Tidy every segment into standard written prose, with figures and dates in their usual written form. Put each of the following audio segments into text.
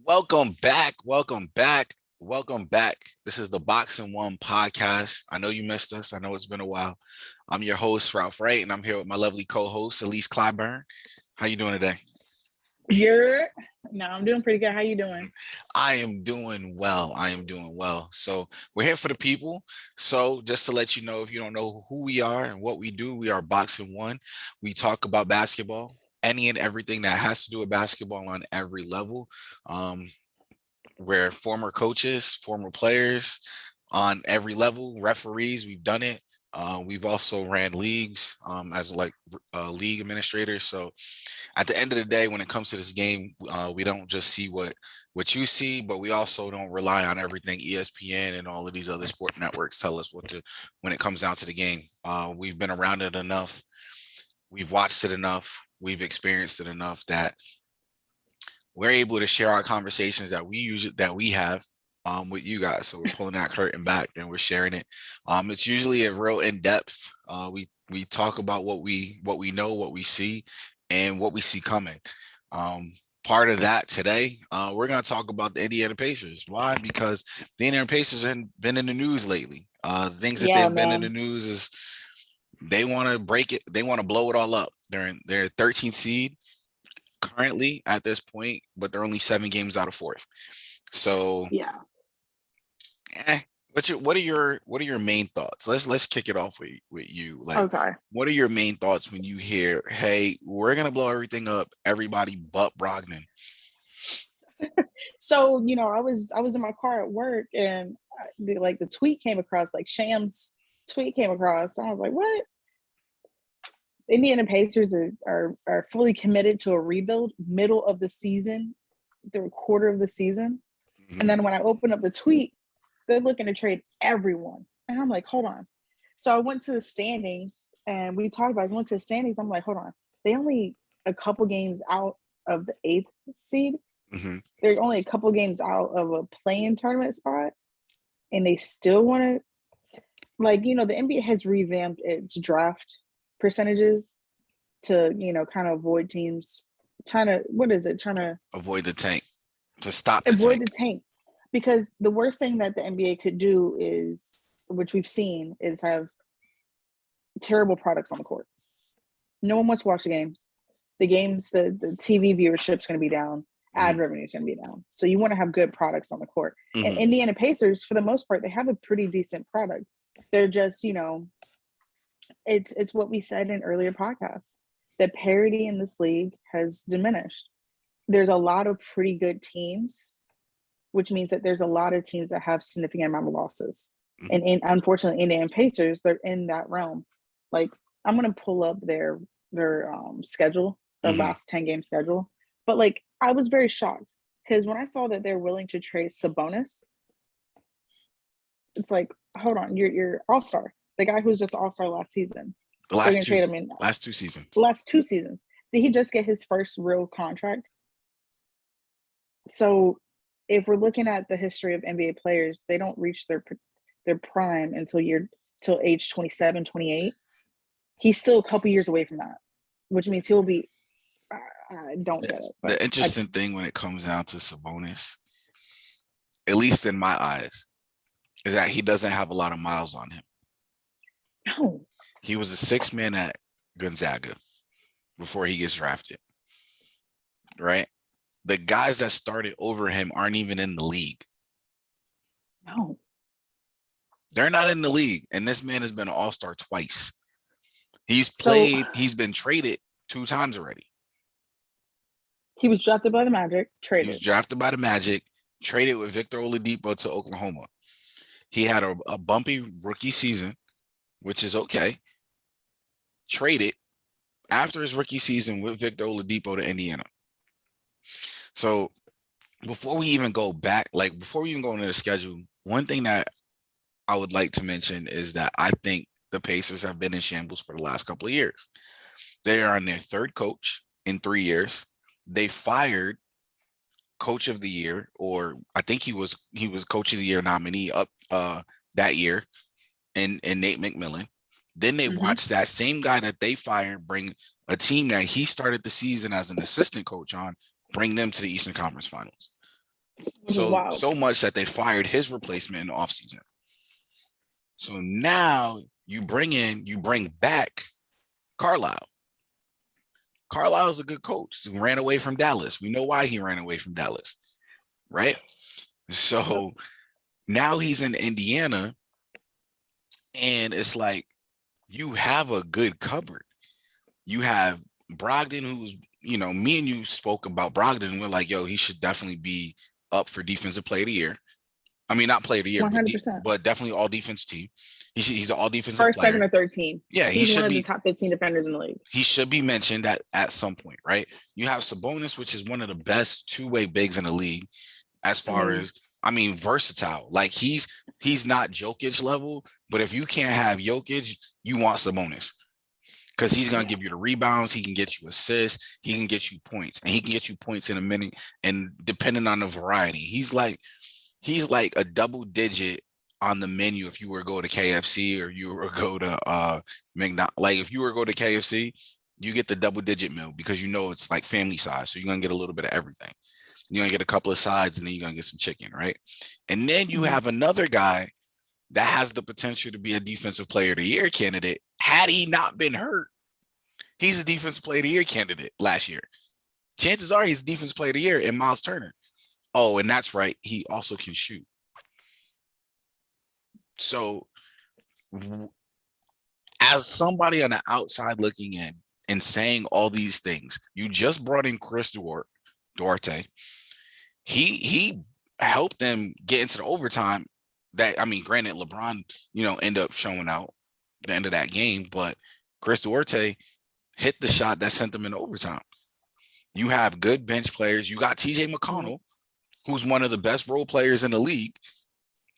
Welcome back. Welcome back. Welcome back. This is the BOXN1 podcast. I know you missed us. I know it's been a while. I'm your host, Ralph Wright, and I'm here with my lovely co-host, Elise Clyburn. How you doing today? You're no, I'm doing pretty good. How you doing? I am doing well. I am doing well. So we're here for the people. So just to let you know, if you don't know who we are and what we do, we are BOXN1. We talk about basketball, any and everything that has to do with basketball on every level. Um, we're former coaches, former players on every level, referees. We've done it. We've also ran leagues as league administrators. So at the end of the day, when it comes to this game, we don't just see what you see, but we also don't rely on everything ESPN and all of these other sport networks tell us what to when it comes down to the game. We've been around it enough, we've watched it enough, we've experienced it enough that we're able to share our conversations that we have with you guys. So we're pulling that curtain back and we're sharing it. It's usually a real in depth. We talk about what we know, what we see, and what we see coming. Part of that today, we're going to talk about the Indiana Pacers. Why? Because the Indiana Pacers have been in the news lately. Things that Yeah, they've been in the man. news is they want to break it. They want to blow it all up. They're in their 13th seed currently at this point, but they're only 7 games out of fourth. So, Yeah. eh, what are your main thoughts? Let's kick it off with you. Like, Okay. what are your main thoughts when you hear, "Hey, we're gonna blow everything up, everybody but Brogdon"? So, I was in my car at work and the tweet came across, like Sham's tweet came across. And I was like, what? Indiana Pacers are fully committed to a rebuild middle of the season, the quarter of the season. And Mhm. then when I open up the tweet, they're looking to trade everyone. And I'm like, hold on. So I went to the standings and we talked about it. I went to the standings. I'm like, hold on. They only a couple games out of the eighth seed. Mhm. They're only a couple games out of a play-in tournament spot. And they still want to, the NBA has revamped its draft percentages to, kind of avoid teams trying to, what is it? Trying to Avoid the tank. To stop the avoid the tank. tank. Because the worst thing that the NBA could do is, which we've seen, is have terrible products on the court. No one wants to watch the games. The TV viewership is going to be down. Ad Mhm. revenue is going to be down. So you want to have good products on the court. And Mhm. Indiana Pacers, for the most part, they have a pretty decent product. They're just, it's what we said in earlier podcasts. The parity in this league has diminished. There's a lot of pretty good teams, which means that there's a lot of teams that have significant amount of losses. Mhm. And unfortunately, Indiana Pacers, they're in that realm. Like, I'm gonna pull up their schedule, their Mhm. last 10 game schedule. But like, I was very shocked because when I saw that they're willing to trade Sabonis, it's like, hold on, you're all star, the guy who was just all star last season. The They're last gonna two, trade him in last two seasons. last 2 seasons. Did he just get his first real contract? So if we're looking at the history of NBA players, they don't reach their prime till age 27, 28. He's still a couple years away from that, which means he'll be. I don't get it, but The interesting thing when it comes down to Sabonis, at least in my eyes, is that he doesn't have a lot of miles on him. no. He was a six man at Gonzaga before he gets drafted, right? The guys that started over him aren't even in the league. No. They're not in the league. And this man has been an all-star twice. So He's been traded 2 times already. he was drafted by the Magic, He was traded. drafted by the Magic, traded with Victor Oladipo to Oklahoma. He had a bumpy rookie season, which is okay. Traded after his rookie season with Victor Oladipo to Indiana. So before we even go back, before we even go into the schedule, one thing that I would like to mention is that I think the Pacers have been in shambles for the last couple of years. They are on their third coach in 3 years. They fired coach of the year, or I think he was coach of the year nominee up that year in Nate McMillan. Then they Mm-hmm. watched that same guy that they fired bring a team that he started the season as an assistant coach on bring them to the Eastern Conference Finals. Which is wild. So much that they fired his replacement in the offseason. So now you bring back Carlisle. Carlisle's a good coach. He ran away from Dallas. We know why he ran away from Dallas, right? So now he's in Indiana, and it's like you have a good cupboard. You have Brogdon, who's, me and you spoke about Brogdon. We're like, yo, he should definitely be up for Defensive Player of the Year. I mean, not Player of the Year, 100%. but definitely all defensive team. He's an all defensive First, player. second, or third team. Yeah, he's one of the top 15 defenders in the league. He should be mentioned at some point, right? You have Sabonis, which is one of the best two-way bigs in the league, as far as versatile. Like he's not Jokic level, but if you can't have Jokic, you want Sabonis. Because he's going to give you the rebounds, he can get you assists, he can get you points, and he can get you points in a minute. And depending on the variety, he's like a double digit on the menu if you were to go to KFC or you were to go to McDonald's. Like if you were to go to KFC, you get the double digit meal because it's like family size. So you're going to get a little bit of everything. You're going to get a couple of sides and then you're going to get some chicken, right? And then you have another guy that has the potential to be a Defensive Player of the Year candidate. Had he not been hurt, he's a Defensive Player of the Year candidate last year. Chances are he's Defensive Player of the Year in Miles Turner. Oh, and that's right. He also can shoot. So as somebody on the outside looking in and saying all these things, you just brought in Chris Duarte. He helped them get into the overtime. Granted, LeBron, end up showing out the end of that game, but Chris Duarte hit the shot that sent them into overtime. You have good bench players. You got TJ McConnell, who's one of the best role players in the league.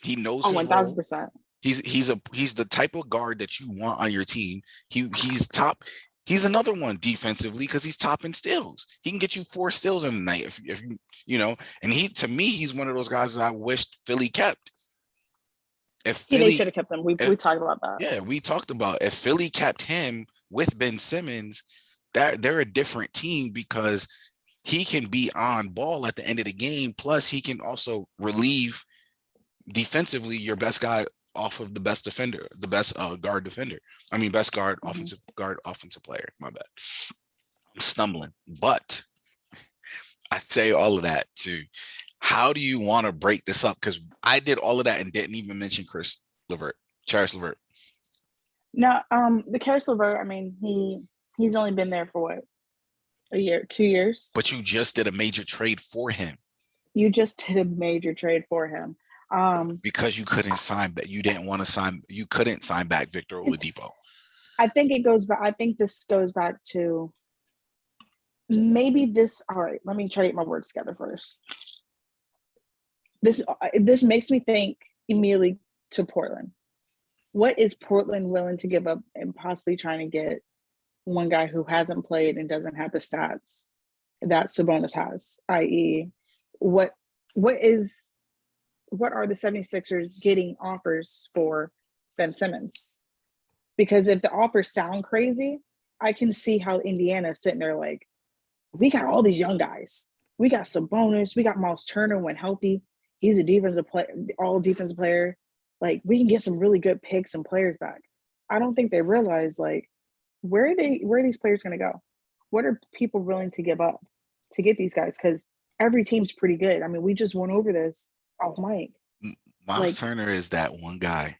He knows his 1,000%. Role. He's the type of guard that you want on your team. He's top. He's another one defensively because he's top in steals. He can get you 4 steals in a night if and he's one of those guys that I wished Philly kept. They should have kept them. We talked about that. Yeah, we talked about if Philly kept him with Ben Simmons, they're a different team because he can be on ball at the end of the game. Plus, he can also relieve defensively your best guy off of the best defender, the best guard defender. Best guard, offensive guard, offensive player. My bad. I'm stumbling. But I say all of that to how do you want to break this up? Because I did all of that and didn't even mention Caris LeVert. No, the Caris LeVert, he's only been there for what? A year, 2 years? But you just did a major trade for him. Because you couldn't sign back. You didn't want to sign. You couldn't sign back Victor Oladipo. I think it goes back. I think this goes back to maybe this. All right, let me try to get my words together first. This makes me think immediately to Portland. What is Portland willing to give up and possibly trying to get one guy who hasn't played and doesn't have the stats that Sabonis has, i.e., what are the 76ers getting offers for Ben Simmons? Because if the offers sound crazy, I can see how Indiana's sitting there like, we got all these young guys. We got Sabonis. We got Miles Turner when healthy. He's a defensive player, all defensive player. Like, we can get some really good picks and players back. I don't think they realize, like, where are these players going to go? What are people willing to give up to get these guys? Because every team's pretty good. We just went over this off mic. Miles Turner is that one guy.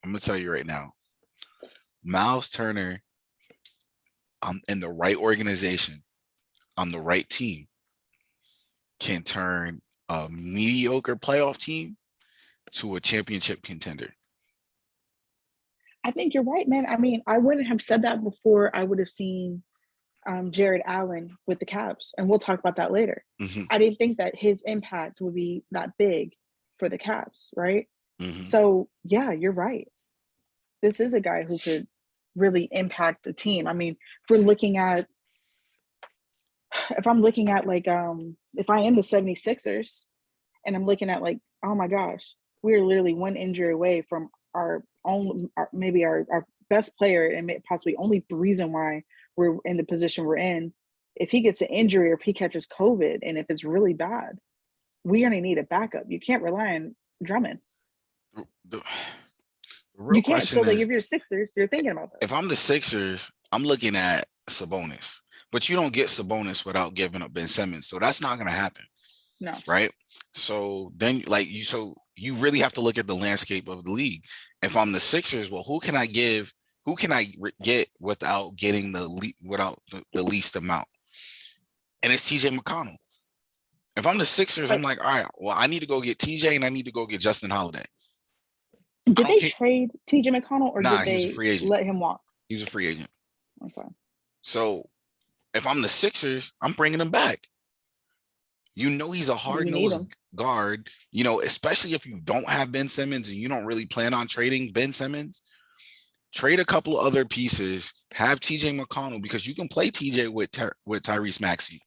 I'm going to tell you right now. Miles Turner, in the right organization, on the right team, can turn a mediocre playoff team to a championship contender. I think you're right, man. I wouldn't have said that before I would have seen Jared Allen with the Cavs, and we'll talk about that later. Mm-hmm. I didn't think that his impact would be that big for the Cavs, right? Mm-hmm. So, yeah, you're right. This is a guy who could really impact the team. If I'm looking at like, if I am the 76ers and I'm looking at like, oh my gosh, we're literally one injury away from our best player and possibly only reason why we're in the position we're in if he gets an injury or if he catches COVID and if it's really bad, we gonna need a backup. You can't rely on Drummond. The real You can't. So question like is, if you're Sixers, you're thinking about if this. I'm the Sixers, I'm looking at Sabonis, but you don't get Sabonis without giving up Ben Simmons, so that's not going to happen, No. right? So then, so you really have to look at the landscape of the league. If I'm the Sixers, well, who can I give? Who can I get without getting the least amount? And it's TJ McConnell. If I'm the Sixers, I'm But like, all right, well, I need to go get TJ and I need to go get Justin Holiday. I did don't they care. trade TJ McConnell or Nah, did he was a they free agent. let him walk? He was a free agent. Okay. So if I'm the Sixers, I'm bringing him back. You know he's a You need hard-nosed him. guard, especially if you don't have Ben Simmons and you don't really plan on trading Ben Simmons. Trade a couple of other pieces, have TJ McConnell because you can play TJ with Tyrese Maxey.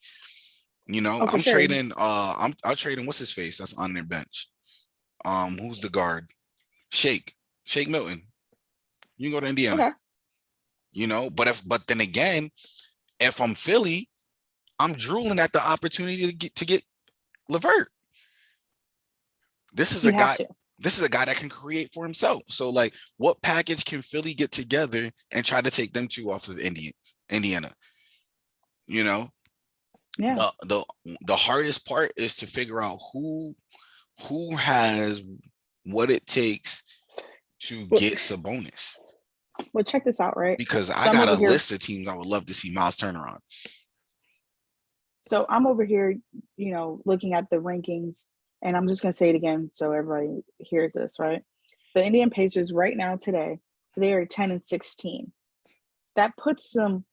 Oh, for I'm sure. trading I'm trading what's his face that's on their bench. Who's the guard? Shake Milton. You can go to Indiana. Okay. But then again, if I'm Philly, I'm drooling at the opportunity to get LeVert. This is You a have guy. to. This is a guy that can create for himself. So, like, what package can Philly get together and try to take them two off of Indiana? Yeah. The hardest part is to figure out who has what it takes to Well, get Sabonis. well, check this out, right? Because I So I'm got a over here. list of teams I would love to see Miles Turner on. So I'm over here, looking at the rankings, and I'm just gonna say it again so everybody hears this, right? The Indiana Pacers right now today, they are 10-16. That puts them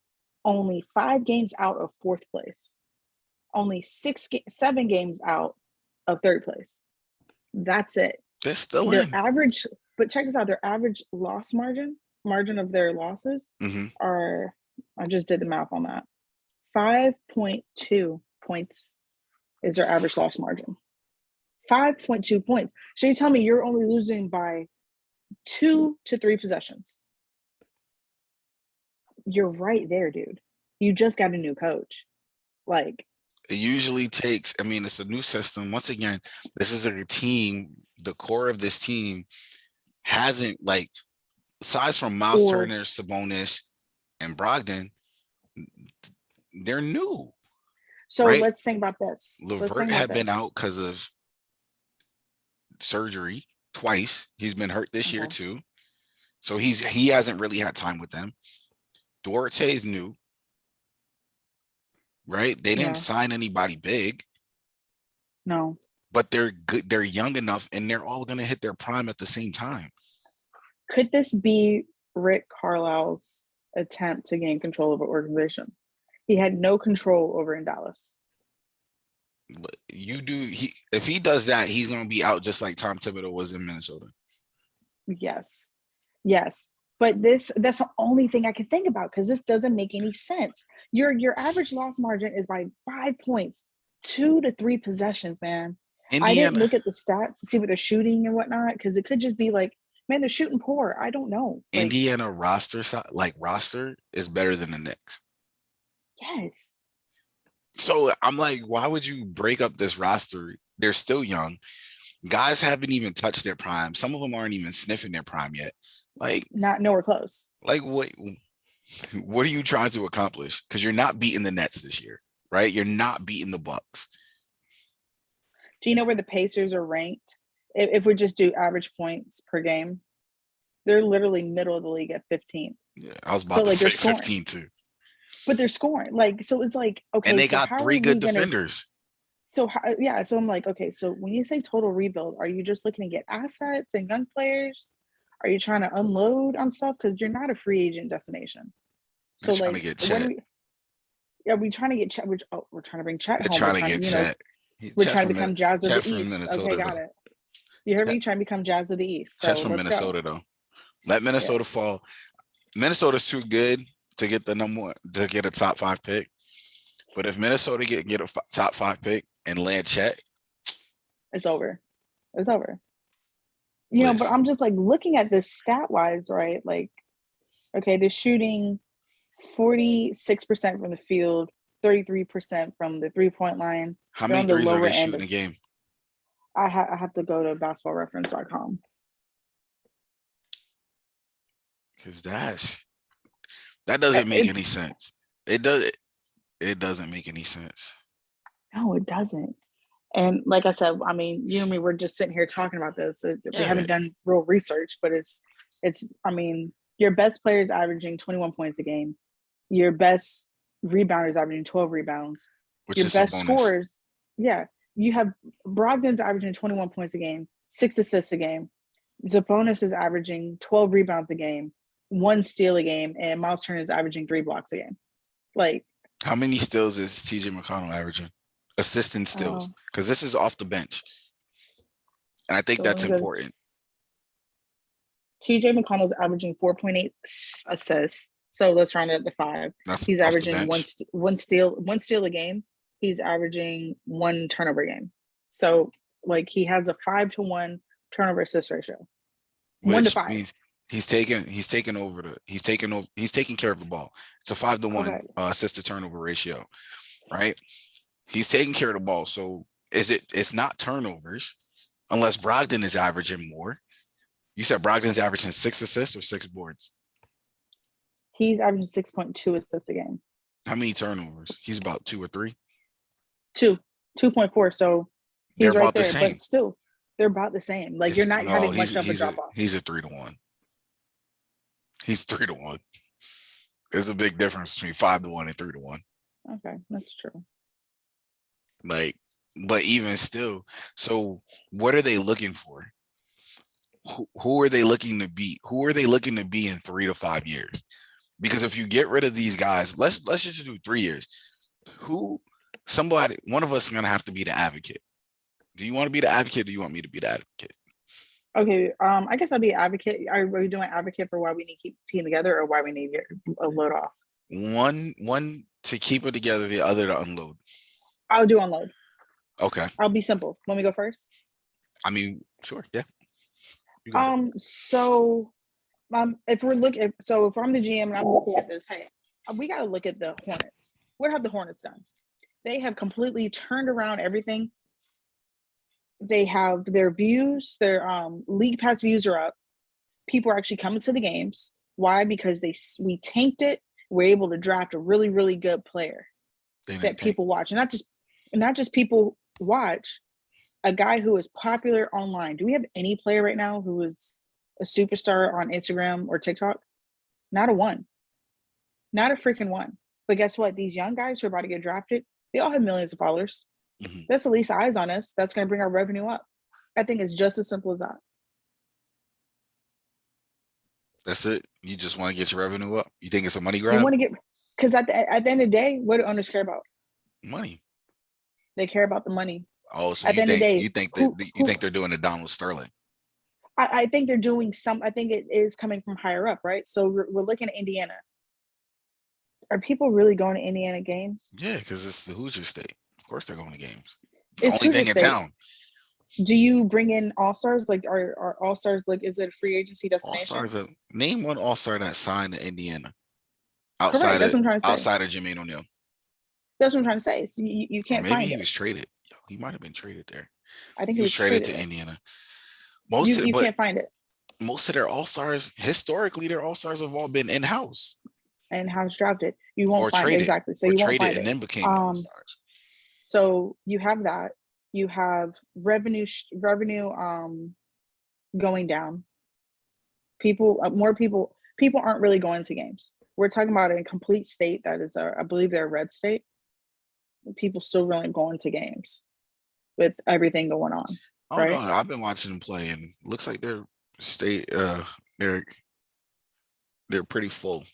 only 5 games out of 4th place, only 7 games out of 3rd place. That's it. They're still Their in. average, but check this out, their average loss margin of their losses are, I just did the math on that, 5.2 points is their average loss margin. 5.2 points. So you tell me you're only losing by 2 to 3 possessions. You're right there, dude. You just got a new coach. Like, it usually takes, it's a new system. Once again, this is a team, the core of this team hasn't, like, aside from Miles Turner, Sabonis, and Brogdon, they're new. So right? let's think about this. LeVert had been out because of surgery twice. He's been hurt this year too. So he hasn't really had time with them. Duarte's new. Right? They didn't sign anybody big. No. But they're good. They're young enough and they're all going to hit their prime at the same time. Could this be Rick Carlisle's attempt to gain control of an organization? He had no control over in Dallas. But if he does that, he's going to be out just like Tom Thibodeau was in Minnesota. Yes. But that's the only thing I can think about because this doesn't make any sense. Your average loss margin is by 5 points, 2 to 3 possessions, man. Indiana. I didn't look at the stats to see what they're shooting and whatnot because it could just be like, man, they're shooting poor. I don't know. Indiana roster is better than the Knicks. Yes. So I'm like, why would you break up this roster? They're still young. Guys haven't even touched their prime. Some of them aren't even sniffing their prime yet. Like, not nowhere close. Like, what are you trying to accomplish? Because you're not beating the Nets this year, right? You're not beating the Bucks. Do you know where the Pacers are ranked? If we just do average points per game, they're literally middle of the league at 15. Yeah, I was about to say 15 too. But they're scoring. So it's like, okay. And they got 3 good defenders. So I'm like, okay, so when you say total rebuild, are you just looking to get assets and young players? Are you trying to unload on stuff? Because you're not a free agent destination. So we're trying to get Chet. Are we trying to get Chet? We're trying to bring Chet home. Trying to get Chet. We're trying to become Jazz of the East. Minnesota, okay, got it. You heard me? Trying to become Jazz of the East. So Chet's from Minnesota, though. Let Minnesota fall. Minnesota's too good to get a top 5 pick. But if Minnesota get a top 5 pick and land Chet, it's over. It's over. But I'm just like looking at this stat wise, right? Like, okay, they're shooting 46% from the field, 33% from the 3-point line. How They're many on the threes are lower they end shooting of. a game? I have to go to basketballreference.com. Because that doesn't make any It's sense. It doesn't make any sense. no, it doesn't. And like I said, I mean, you and me, we're just sitting here talking about this. We Yeah. haven't done real research, but it's. I mean, your best player is averaging 21 points a game. Your best rebounder is averaging 12 rebounds. Which Your is a best bonus. scorers, yeah, you have Brogdon's averaging 21 points a game, 6 assists a game. Sabonis is averaging 12 rebounds a game, 1 steal a game, and Miles Turner is averaging 3 blocks a game. Like, how many steals is TJ McConnell averaging? Assistant steals, because this is off the bench, and I think that's important. TJ McConnell's averaging 4.8 assists. So let's round it up to 5. He's averaging one steal a game. He's averaging 1 turnover a game. So like he has a 5-to-1 turnover assist ratio. 1-to-5. Means he's taking care of the ball. It's a 5-to-1 assist to turnover ratio, right? He's taking care of the ball. So it's not turnovers unless Brogdon is averaging more. You said Brogdon's averaging 6 assists or 6 boards? He's averaging 6.2 assists a game. How many turnovers? He's about 2 or 3? 2.4. So he's they're right about there, the same. But still, they're about the same. Like you're not having much of a drop off. He's a 3-to-1. He's 3-to-1. There's a big difference between 5-to-1 and 3-to-1. Okay, that's true. Like, but even still, so what are they looking for? Who are they looking to beat? Who are they looking to be in 3 to 5 years? Because if you get rid of these guys, let's just do 3 years. One of us is gonna have to be the advocate. Do you want to be the advocate? Do you want me to be the advocate? Okay, I guess I'll be advocate. Are we doing advocate for why we need to keep the team together or why we need to get a load off? One to keep it together, the other to unload. I'll do unload. Okay. I'll be simple. Want me to go first? I mean, sure, yeah. So if I'm the GM and I'm looking at this, hey, we got to look at the Hornets. What have the Hornets done? They have completely turned around everything. They have their views, their league pass views are up. People are actually coming to the games. Why? Because we tanked it. We're able to draft a really, really good player that people watch, and not just people watch. A guy who is popular online. Do we have any player right now who is a superstar on Instagram or TikTok? Not a one. Not a freaking one. But guess what? These young guys who are about to get drafted, they all have millions of followers. Mm-hmm. That's at least eyes on us. That's going to bring our revenue up. I think it's just as simple as that. That's it? You just want to get your revenue up? You think it's a money grab? You want to get, because at the end of the day, what do owners care about? Money. They care about the money. Oh, so you think they're doing the Donald Sterling? I think they're doing I think it is coming from higher up, right? So we're looking at Indiana. Are people really going to Indiana games? Yeah, because it's the Hoosier State. Of course they're going to games. It's the only thing in town. Do you bring in all-stars? Like are all-stars, like, is it a free agency destination? All-stars, name one all-star that signed to Indiana outside of Jermaine O'Neal. That's what I'm trying to say. So you can't find it. Maybe he was traded. He might have been traded there. I think he was traded to Indiana. You can't find it. Most of their all-stars, historically, their all-stars have all been in-house. In-house drafted. You won't find it. Exactly. So you won't find it. And then became all-stars. So you have that. You have revenue going down. More people aren't really going to games. We're talking about a complete state that is, I believe they're a red state. People still really going to games with everything going on. Oh right? No, I've been watching them play, and it looks like they're pretty full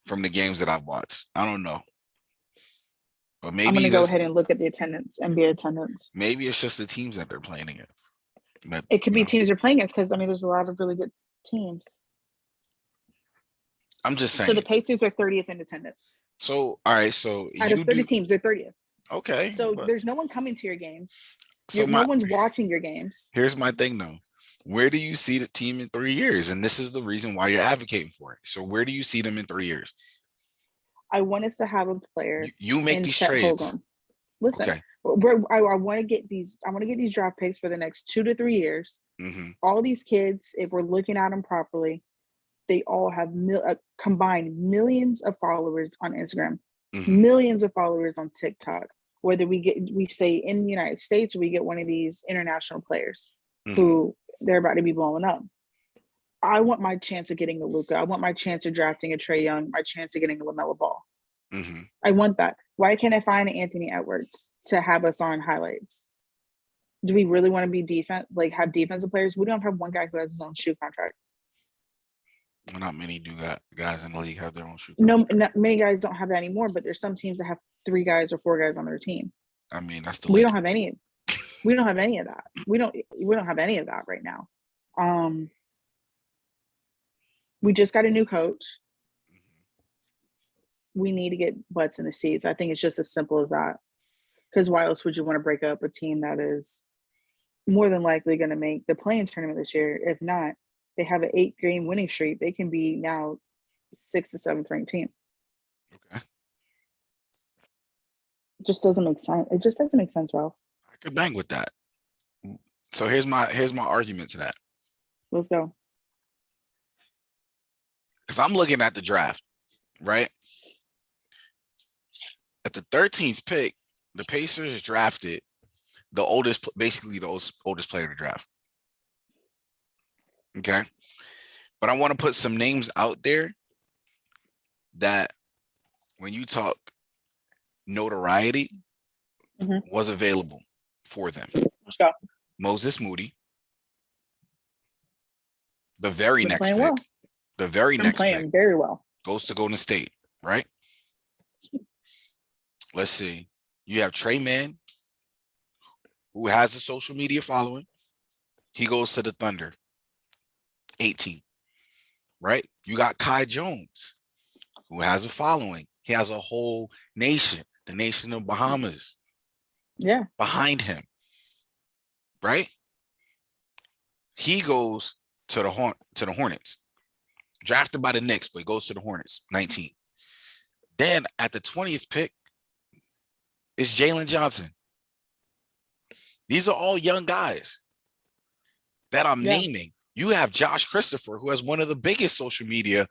from the games that I've watched. I don't know, but maybe I'm gonna go ahead and look at the attendance, NBA attendance. Maybe it's just the teams that they're playing against. It could be teams they're playing against, because there's a lot of really good teams. I'm just saying. So the Pacers are 30th in attendance. So all right, so out of 30 teams, they're 30th. Okay. So there's no one coming to your games. So no one's watching your games. Here's my thing though. Where do you see the team in 3 years? And this is the reason why you're advocating for it. So where do you see them in 3 years? I want us to have a player You make in these Chet trades. Holmgren. Listen, Okay. I want to get these. I want to get these draft picks for the next 2 to 3 years. Mm-hmm. All these kids, if we're looking at them properly, they all have combined millions of followers on Instagram, millions of followers on TikTok. Whether we stay in the United States or we get one of these international players who they're about to be blowing up. I want my chance of getting a Luka. I want my chance of drafting a Trae Young, my chance of getting a LaMelo Ball. I want that. Why can't I find Anthony Edwards to have us on highlights? Do we really want to be have defensive players? We don't have one guy who has his own shoe contract. Well, not many guys in the league have their own shoe No, contract. not many guys don't have that anymore, but there's some teams that have 3 guys or 4 guys on their team. I mean, that's the We Lakers. don't have any. We don't have any of that. We don't have any of that right now. We just got a new coach. We need to get butts in the seats. I think it's just as simple as that. Because why else would you want to break up a team that is more than likely going to make the play-in tournament this year? If not, they have an 8-game winning streak. They can be now 6th to 7th ranked team. Okay. It just doesn't make sense. It just doesn't make sense, Ralph. I could bang with that. So here's my argument to that. Let's go. Because I'm looking at the draft, right? At the 13th pick, the Pacers drafted the oldest player to draft. Okay. But I want to put some names out there that when you talk notoriety was available for them. Let's go. Moses Moody. The very next pick. Well. The very next playing pick very well. Goes to Golden State, right? Let's see. You have Trey Mann, who has a social media following. He goes to the Thunder. 18. Right? You got Kai Jones, who has a following. He has a whole nation, the nation of Bahamas. Yeah. Behind him. Right? He goes to the Hornets. Drafted by the Knicks, but he goes to the Hornets, 19. Then at the 20th pick is Jalen Johnson. These are all young guys that I'm naming. You have Josh Christopher, who has one of the biggest social media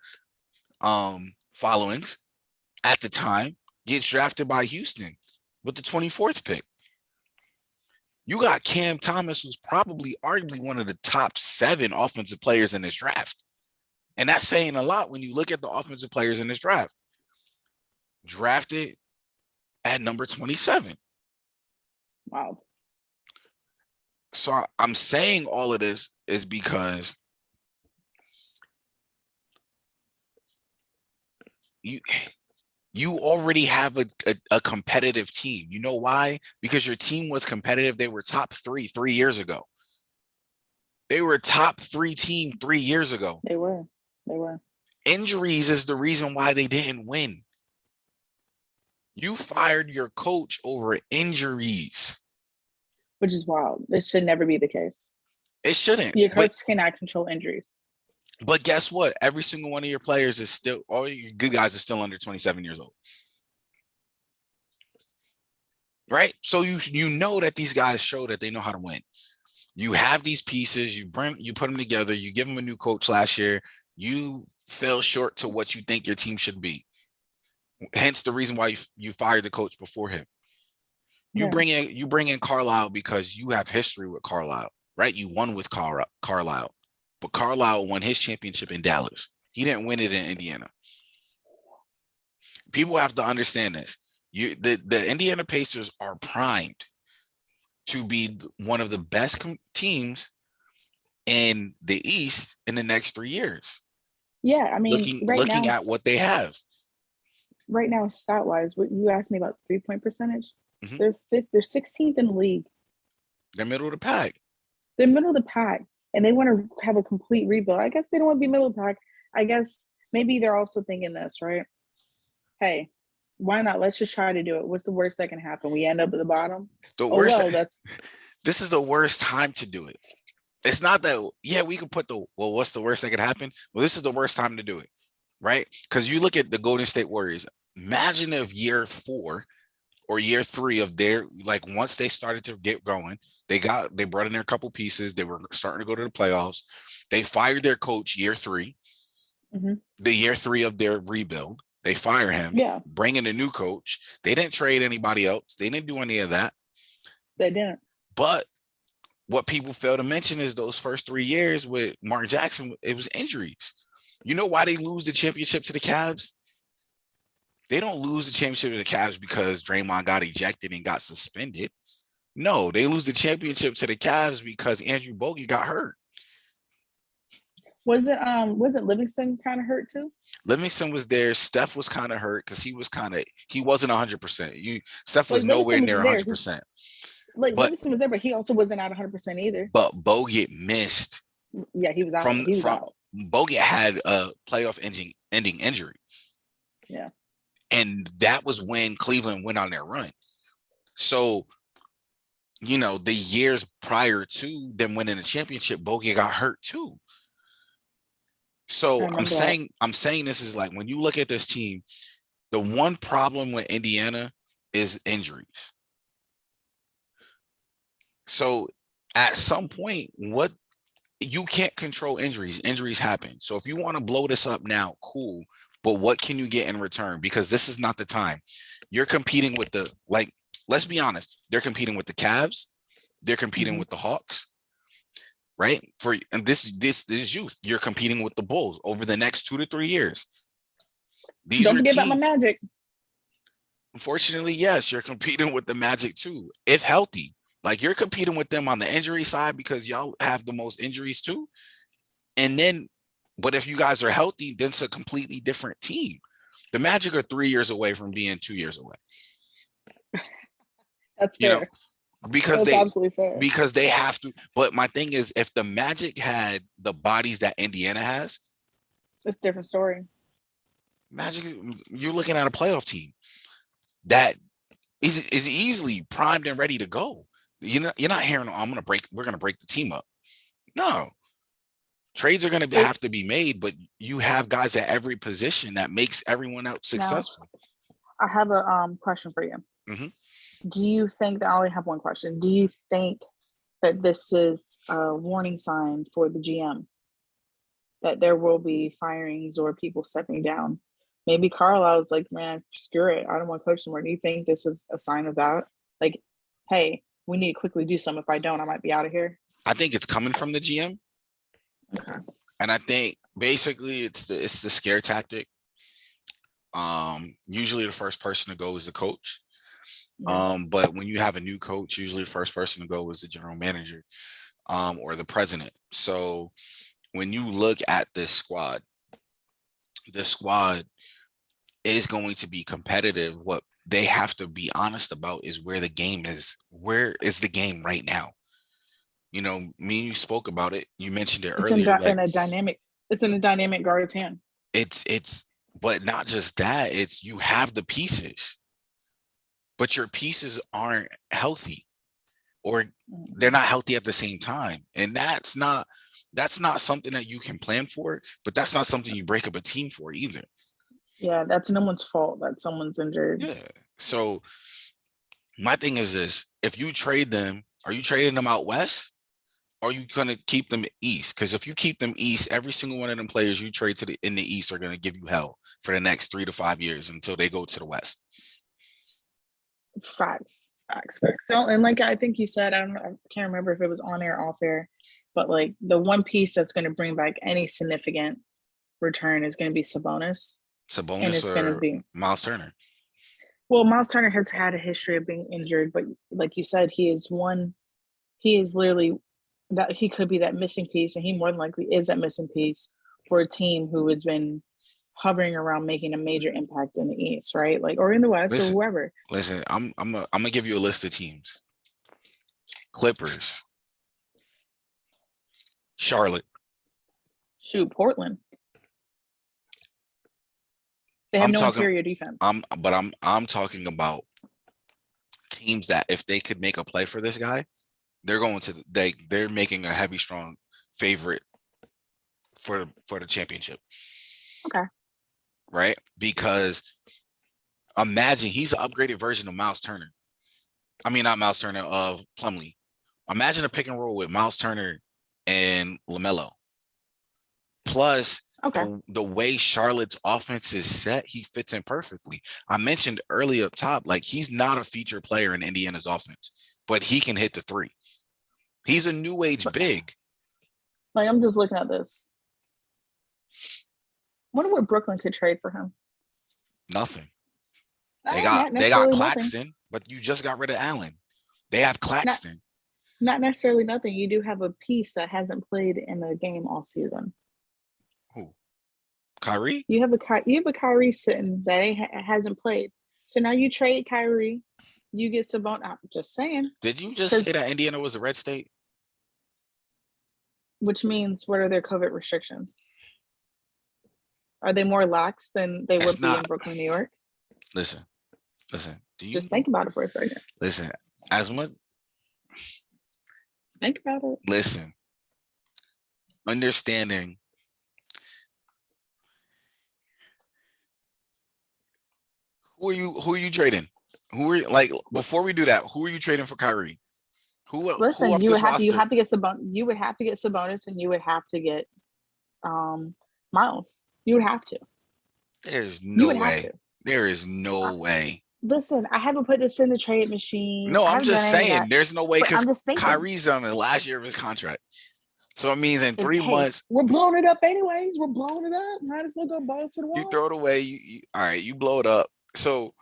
followings at the time, gets drafted by Houston with the 24th pick. You got Cam Thomas, who's probably arguably one of the top 7 offensive players in this draft. And that's saying a lot when you look at the offensive players in this draft. Drafted at number 27. Wow. So I'm saying all of this is because you already have a competitive team. You know why? Because your team was competitive. They were top 3 years ago. They were a top 3 team 3 years ago. They were. Injuries is the reason why they didn't win. You fired your coach over injuries. Which is wild. It should never be the case. It shouldn't. Your coach cannot control injuries. But guess what? Every single one of your players is still, all your good guys are still under 27 years old. Right? So you know that these guys show that they know how to win. You have these pieces, you put them together, you give them a new coach last year, you fell short to what you think your team should be. Hence the reason why you fired the coach before him. You bring in Carlisle because you have history with Carlisle, right? You won with Carlisle, but Carlisle won his championship in Dallas. He didn't win it in Indiana. People have to understand this. The Indiana Pacers are primed to be one of the best teams in the East in the next 3 years. Yeah, I mean, looking at what they have right now, stat-wise, what you asked me about 3-point percentage. Mm-hmm. They're 5th. They're 16th in the league. They're middle of the pack. They're middle of the pack, and they want to have a complete rebuild. I guess they don't want to be middle of the pack. I guess maybe they're also thinking this, right? Hey, why not? Let's just try to do it. What's the worst that can happen? We end up at the bottom. This is the worst time to do it. It's not that, we could put what's the worst that could happen? Well, this is the worst time to do it, right? Because you look at the Golden State Warriors. Imagine if year 4 or year 3 of their, like, once they started to get going, they brought in their couple pieces. They were starting to go to the playoffs. They fired their coach year 3, Mm-hmm. the year 3 of their rebuild. They fire him, Yeah, bring in a new coach. They didn't trade anybody else. They didn't do any of that. they didn't. But what people fail to mention is those first 3 years with Mark Jackson, it was injuries. You know why they lose the championship to the Cavs? They don't lose the championship to the Cavs because Draymond got ejected and got suspended. No, they lose the championship to the Cavs because Andrew Bogut got hurt. Wasn't Livingston kind of hurt too? Livingston was there. Steph was kind of hurt because he wasn't 100%. Steph was Like nowhere Livingston was near there. 100%. Like But Livingston was there, but he also wasn't at 100% either. but Bogut missed Yeah, he was out. from He was from out. Bogut had a playoff ending injury. Yeah. And that was when Cleveland went on their run. So, the years prior to them winning the championship, Bogut got hurt too. I So remember that. I'm saying this is like, when you look at this team, the one problem with Indiana is injuries. So at some point, what you can't control injuries. Injuries happen. So if you want to blow this up now, cool. But what can you get in return? Because this is not the time. You're competing with let's be honest, they're competing with the Cavs, they're competing with the Hawks, right? And this is youth. You're competing with the Bulls over the next 2 to 3 years. These Don't are forget about my teams. Magic. Unfortunately, yes, you're competing with the Magic too, if healthy. Like, you're competing with them on the injury side because y'all have the most injuries too. And then, but if you guys are healthy, then it's a completely different team. The Magic are 3 years away from being 2 years away. That's You know, fair. because That's absolutely fair. they have to. But my thing is, if the Magic had the bodies that Indiana has, It's a different story. Magic, you're looking at a playoff team that is easily primed and ready to go. You're not hearing, we're gonna break the team up. No. Trades are going to have to be made, but you have guys at every position that makes everyone else successful. Now, I have a question for you. Mm-hmm. Do you think, I only have one question. Do you think that this is a warning sign for the GM that there will be firings or people stepping down? Maybe Carlisle's like, man, screw it. I don't want to coach anymore. Do you think this is a sign of that? Like, hey, we need to quickly do something. If I don't, I might be out of here. I think it's coming from the GM. Okay. And I think basically it's the scare tactic. Usually the first person to go is the coach. Yeah. But when you have a new coach, usually the first person to go is the general manager, or the president. So when you look at this squad is going to be competitive. What they have to be honest about is where the game is. Where is the game right now? Me and you spoke about it. You mentioned it earlier. It's in a dynamic guard's hand. But not just that. It's, you have the pieces, but your pieces aren't healthy, or they're not healthy at the same time. And that's not something that you can plan for, but that's not something you break up a team for either. Yeah, that's no one's fault that someone's injured. Yeah. So my thing is this: if you trade them, are you trading them out west? Or are you gonna keep them east? Because if you keep them east, every single one of them players you trade in the east are gonna give you hell for the next 3 to 5 years until they go to the west. Facts. So, and like I think you said, I can't remember if it was on air or off air, but like the one piece that's going to bring back any significant return is going to be Sabonis. Sabonis, and it's going to be Miles Turner. Well, Miles Turner has had a history of being injured, but like you said, he is literally that he could be that missing piece, and he more than likely is that missing piece for a team who has been hovering around making a major impact in the East, right? Like, or in the West, or whoever. Listen, I'm gonna give you a list of teams: Clippers, Charlotte, Portland. They have no interior defense. I'm talking about teams that if they could make a play for this guy, they're making a heavy, strong favorite for the championship. Okay. Right? Because Imagine he's an upgraded version of Miles Turner. I mean, not Miles Turner, of Plumlee. Imagine a pick and roll with Miles Turner and LaMelo. Plus, Okay. the way Charlotte's offense is set, he fits in perfectly. I mentioned early up top, like he's not a feature player in Indiana's offense, but he can hit the three. He's a new age big. Like, I'm just looking at this. I wonder what Brooklyn could trade for him. Nothing. Not They got necessarily Claxton, nothing. but you just got rid of Allen. They have Not Claxton. not necessarily nothing. You do have a piece that hasn't played in the game all season. Who? Kyrie? You have a Kyrie sitting that hasn't played. So now you trade Kyrie, you get Sabonis. I'm just saying. Did you just say that Indiana was a red state? Which means, what are their COVID restrictions? Are they more lax than they would be in Brooklyn, New York? Listen. Just think about it for a second. Listen, as much. Think about it. Listen. Understanding. Who are you trading? Before we do that, who are you trading for Kyrie? Listen, who off you this would roster? have to get Sabonis. You would have to get Sabonis, and you would have to get Miles. You would have to. There's no way. There is no Uh, way. Listen, I haven't put this in the trade machine. No, I'm just saying there's no way, because Kyrie's on the last year of his contract. So it means in 3 months. We're blowing it up anyways. We're blowing it up. Might as well go balls to the wall. You throw it away. All right, you blow it up. So,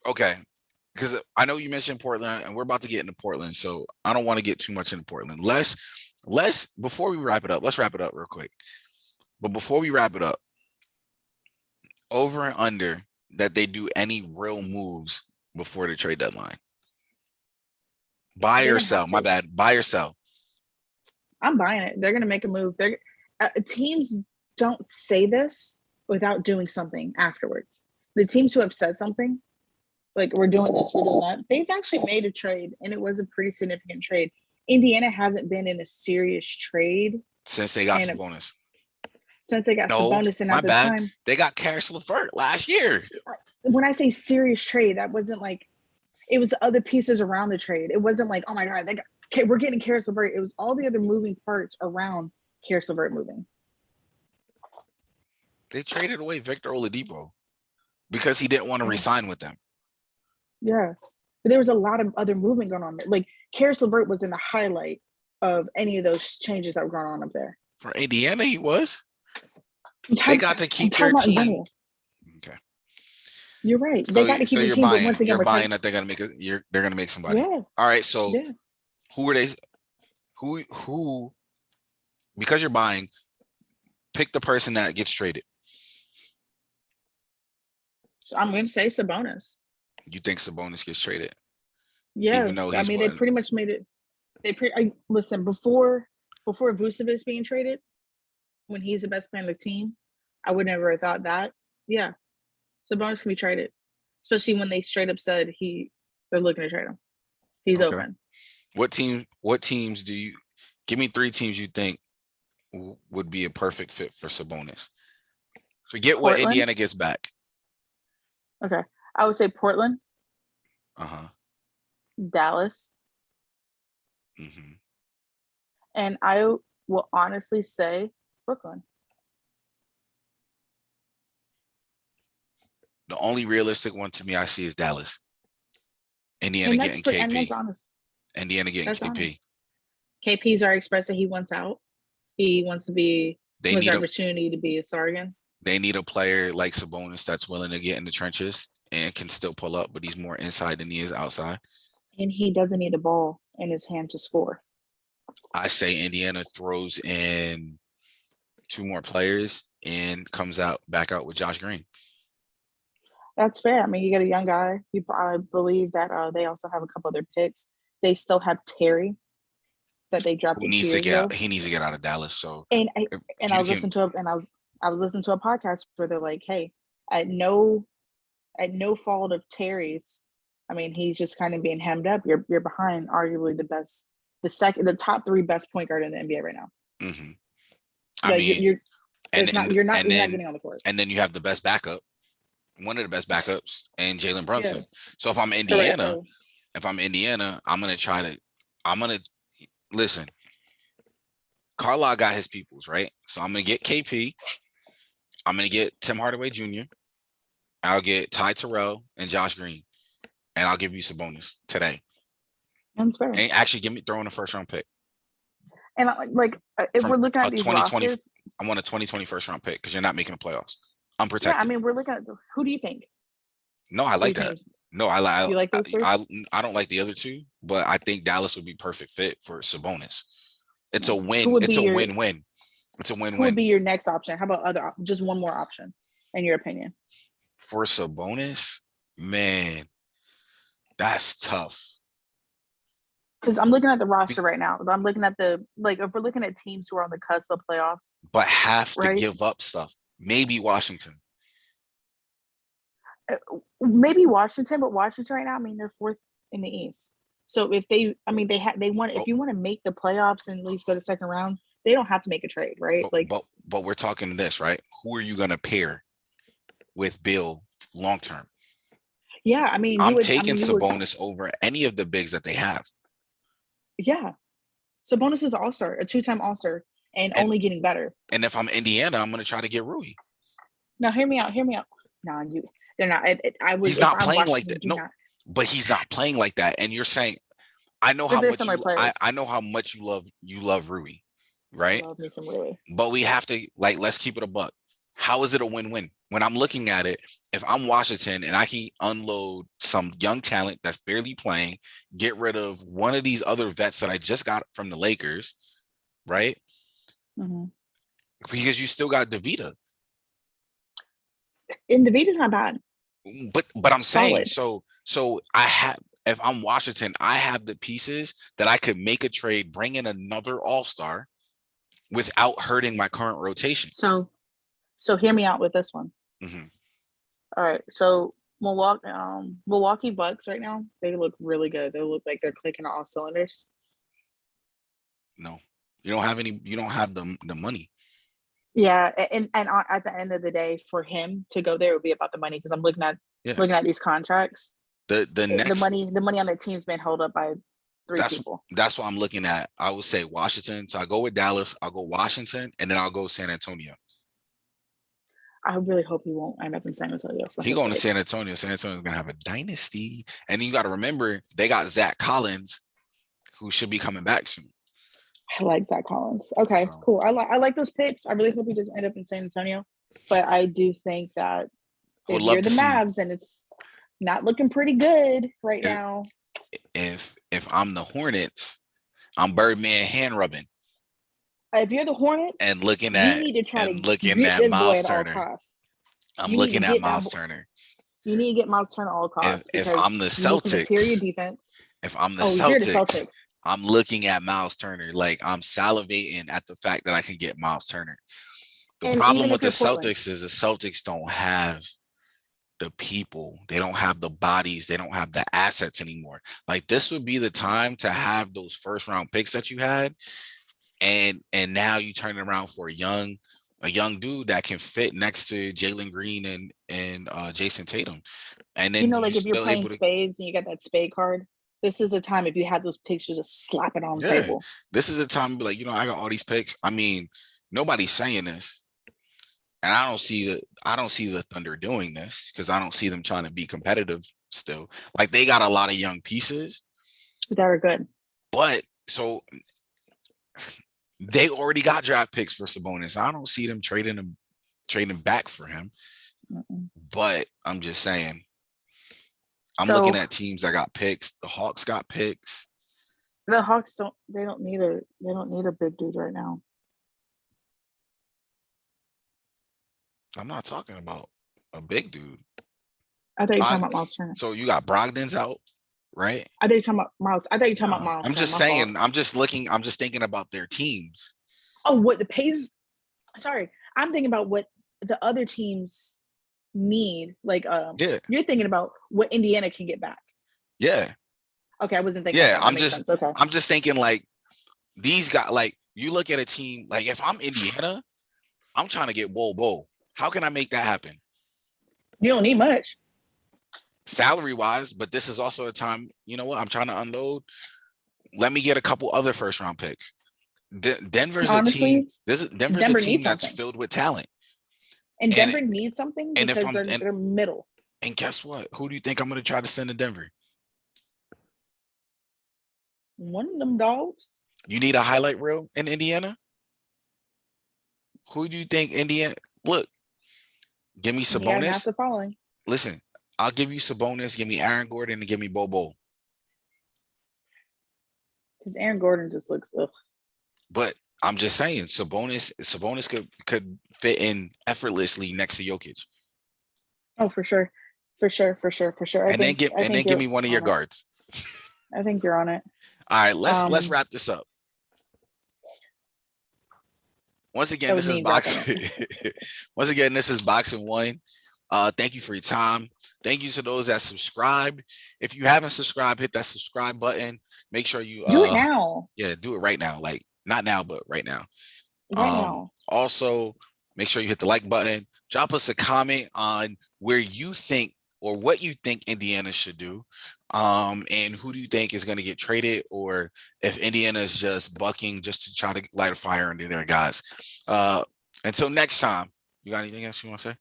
okay. Because I know you mentioned Portland, and we're about to get into Portland. So I don't want to get too much into Portland. Before we wrap it up, let's wrap it up real quick. But before we wrap it up, over and under that they do any real moves before the trade deadline. Buy or sell. My bad. Buy or sell. I'm buying it. They're going to make a move. Teams don't say this without doing something afterwards. The teams who have said something, like, we're doing this, we're doing that, they've actually made a trade, and it was a pretty significant trade. Indiana hasn't been in a serious trade since they got Sabonis. Sabonis, and at the time they got Karis LeVert last year. When I say serious trade, that wasn't like, it was the other pieces around the trade. It wasn't like, oh my God, we're getting Karis LeVert. It was all the other moving parts around Karis LeVert moving. They traded away Victor Oladipo because he didn't want to resign with them. Yeah, but there was a lot of other movement going on there. Like, Karis LeVert was in the highlight of any of those changes that were going on up there. For Indiana, he was. They got to keep their team. Okay, you're right. They got to keep their team. But once again, you're buying that they're gonna make they're gonna make somebody. Yeah. All right. So, who are they? Who? Because you're buying, pick the person that gets traded. So I'm going to say Sabonis. You think Sabonis gets traded? Yeah. I mean, they pretty much made it. Listen, before Vucevic being traded, when he's the best player on the team, I would never have thought that. Yeah, Sabonis can be traded, especially when they straight up said they're looking to trade him. He's open. What teams do you give me? 3 teams you think would be a perfect fit for Sabonis? Forget Portland. What Indiana gets back. Okay, I would say Portland. Dallas. And I will honestly say Brooklyn. The only realistic one to me I see is Dallas. Indiana getting KP. And that's honest. Indiana getting KP. Honest. KP's already expressed that he wants out. He wants to be. He wants the opportunity to be a star again. They need a player like Sabonis that's willing to get in the trenches and can still pull up, but he's more inside than he is outside. And he doesn't need the ball in his hand to score. I say Indiana throws in 2 more players and comes back out with Josh Green. That's fair. I mean, you get a young guy. I believe that they also have a couple other picks. They still have Terry that they dropped. He needs to get out of Dallas. So I was listening to a podcast where they're like, hey, at no fault of Terry's, I mean, he's just kind of being hemmed up. You're behind arguably the top 3 best point guard in the NBA right now. Mm-hmm. You're not getting on the court. And then you have the best backup one of the best backups, and Jalen Yeah, Brunson. So if I'm correct. Indiana, I'm gonna try to. I'm gonna listen. Carlisle got his peoples, right? So I'm gonna get KP. I'm gonna get Tim Hardaway Jr. I'll get Ty Terrell and Josh Green, and I'll give you some bonus today. That's fair. And actually, throw in a first round pick. And like, if we're looking at these 2020, rosters, I want a 2020 first round pick because you're not making the playoffs. Unprotected. Yeah, I mean, we're looking at who do you think? No, I like that. Teams. No, I you like those three? I don't like the other two, but I think Dallas would be perfect fit for Sabonis. It's a win. It's a win-win. It's a win-win. Who would be your next option? How about just one more option, in your opinion? For Sabonis, man, that's tough. Because I'm looking at the roster right now. I'm looking at if we're looking at teams who are on the cusp of playoffs, but have to give up stuff. Maybe Washington. Maybe Washington, but Washington right now, I mean, they're fourth in the East. So if they want, if you want to make the playoffs and at least go to second round, they don't have to make a trade, right? But we're talking this, right? Who are you going to pair with Bill long term? Yeah, I mean, I'm taking Sabonis over any of the bigs that they have. Yeah, Sabonis is an all-star, a 2-time all-star, and only getting better. And if I'm Indiana, I'm going to try to get Rui. Now, hear me out. No, they're not. He's not playing like that. No, but he's not playing like that. And you're saying, I know how much you love Rui, right? I love me some Rui. But we have to let's keep it a buck. How is it a win-win? When I'm looking at it, if I'm Washington and I can unload some young talent that's barely playing, get rid of one of these other vets that I just got from the Lakers, right? Mm-hmm. Because you still got DeVita. And DeVita's not bad. But I'm saying, so if I'm Washington, I have the pieces that I could make a trade, bring in another all-star without hurting my current rotation. So hear me out with this one. Mm-hmm. All right. So Milwaukee Bucks right now, they look really good. They look like they're clicking on all cylinders. No, you don't have the money. Yeah, and at the end of the day, for him to go there would be about the money because I'm looking at these contracts. The money on the team's been held up by three people. That's what I'm looking at. I would say Washington. So I go with Dallas. I'll go Washington, and then I'll go San Antonio. I really hope he won't end up in San Antonio. He's going to San Antonio. San Antonio's going to have a dynasty. And then you got to remember, they got Zach Collins, who should be coming back soon. I like Zach Collins. Okay, cool. I like those picks. I really hope he doesn't end up in San Antonio. But I do think that if you're the Mavs and it's not looking pretty good right now. If I'm the Hornets, I'm Birdman hand rubbing. If you're the Hornets and looking at Miles Turner, I'm looking at Miles Turner. You need to get Miles Turner all costs. If I'm the Celtics, interior defense. If I'm the Celtics, I'm looking at Miles Turner. Like I'm salivating at the fact that I can get Miles Turner. The problem with the Celtics is the Celtics don't have the people. They don't have the bodies. They don't have the assets anymore. Like this would be the time to have those first round picks that you had. And now you turn it around for a young dude that can fit next to Jalen Green and Jason Tatum. And then if you're playing spades and you got that spade card, this is the time if you have those picks, you just slap it on the table. This is the time to be like, I got all these picks. I mean, nobody's saying this. And I don't see the Thunder doing this because I don't see them trying to be competitive still. Like they got a lot of young pieces that are good. But so they already got draft picks for Sabonis. I don't see them trading back for him. Mm-mm. But I'm just saying, I'm looking at teams that got picks. The Hawks got picks. The Hawks don't need a big dude right now. I'm not talking about a big dude. I thought you were talking about Miles Turner. So you got Brogdon's out, right? I thought you were talking about Miles. I thought you were talking about Miles. I'm just saying. I'm just thinking about their teams. Oh, what the pays? Sorry, I'm thinking about what the other teams need. Like, you're thinking about what Indiana can get back. Yeah. Okay, I wasn't thinking. Yeah, I'm just thinking like these guys. Like you look at a team. Like if I'm Indiana, I'm trying to get Bol Bol. How can I make that happen? You don't need much. salary wise, but this is also a time, you know what? I'm trying to unload. Let me get a couple other first round picks. Denver's a team. Honestly, Denver's a Denver team needs that's something. filled with talent. And And Denver needs something and if because I'm they're middle. and guess what? Who do you think I'm going to try to send to Denver? One of them dogs. You need a highlight reel in Indiana? Who do you think Indiana? Look, give me He got a Sabonis. massive following. Listen, I'll give you Sabonis, give me Aaron Gordon, and give me Bobo. Because Aaron Gordon just looks ugh. But I'm just saying, Sabonis could fit in effortlessly next to Jokic. Oh, for sure. For sure. And then give me one of your guards. I think you're on it. All right, let's wrap this up. Once again, this is Once again, this is BOXN1. Thank you for your time. Thank you to those that subscribed. If you haven't subscribed, hit that subscribe button. Make sure you do it now. Yeah, do it right now. Like not now, but right now. Right now. Also, make sure you hit the like button. Drop us a comment on where you think or what you think Indiana should do. And who do you think is going to get traded, or if Indiana is just bucking just to try to light a fire under their guys. Until next time, you got anything else you want to say?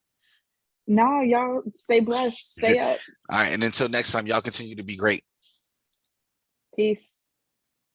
No, y'all stay blessed. Stay up. All right. And until next time, y'all continue to be great. Peace.